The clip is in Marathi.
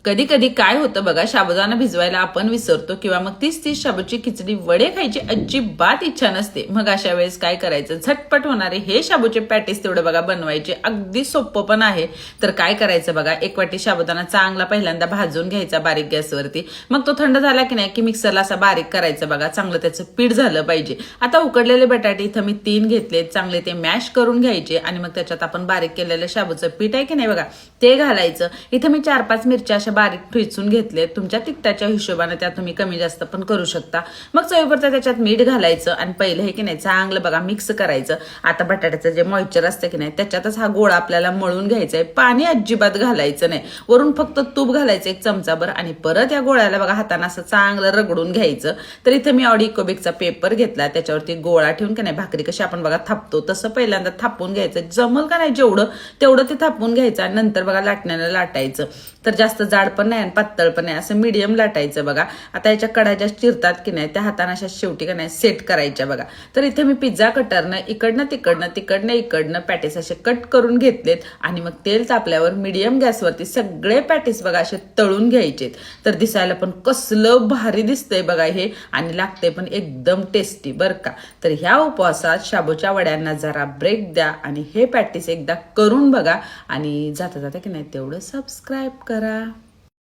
कधी कधी काय होतं बघा, साबुदाणा भिजवायला आपण विसरतो किंवा मग तीच शाबूची खिचडी वडे खायची अजिबात इच्छा नसते. मग अशा वेळेस काय करायचं, झटपट होणारे हे शाबूचे पॅटीस तेवढं बघा बनवायचे अगदी सोपं पण आहे. तर काय करायचं बघा, एक वाटी साबुदाणा चांगला पहिल्यांदा भाजून घ्यायचा बारीक गॅसवरती. मग तो थंड झाला की नाही की मिक्सरला असा बारीक करायचं बघा, चांगलं त्याचं पीठ झालं पाहिजे. आता उकडलेले बटाटे इथं मी 3 घेतले, चांगले ते मॅश करून घ्यायचे आणि मग त्याच्यात आपण बारीक केलेलं शाबूचं पीठ आहे की नाही बघा ते घालायचं. इथं मी 4-5 मिरच्या अशा बारीक ठेचून घेतले, तुमच्या तिखटाच्या हिशोबाने त्या तुम्ही कमी जास्त पण करू शकता. मग चवीपुरतं त्याच्यात मीठ घालायचं आणि पहिलं हे की नाही चांगलं बघा मिक्स करायचं. आता बटाट्याचं जे मॉइश्चर असतं की नाही त्याच्यातच हा गोळा आपल्याला मळून घ्यायचा आहे, पाणी अजिबात घालायचं नाही. वरून फक्त तूप घालायचं 1 चमचाभर आणि परत या गोळ्याला बघा हाताने असं चांगलं रगडून घ्यायचं. तर इथं मी ऑडी इकोबिकचा पेपर घेतला, त्याच्यावरती गोळा ठेवून की नाही भाकरी कशी आपण बघा थापतो तसं पहिल्यांदा थापून घ्यायचं. जमल का नाही जेवढं तेवढं ते थापून घ्यायचं आणि नंतर बघा लाटण्यानं लाटायचं. तर जास्त जाड पण नाही आणि पातळ पण नाही, असं मीडियम लाटायचं बघा. आता याच्या कड्या ज्या चिरतात की नाही त्या हाताने अशा शेवटी का नाही सेट करायच्या बघा. तर इथे मी पिझ्झा कटरनं इकडनं इकडनं पॅटीस असे कट करून घेतलेत आणि मग तेल तापल्यावर मीडियम गॅसवरती सगळे पॅटीस बघा असे तळून घ्यायचे. तर दिसायला पण कसलं भारी दिसतंय बघा हे आणि लागतंय पण एकदम टेस्टी बरं का. तर ह्या उपवासात शाबूच्या वड्यांना जरा ब्रेक द्या आणि हे पॅटीस एकदा करून बघा आणि जाता जाता की नाही तेवढं सबस्क्राईब करा.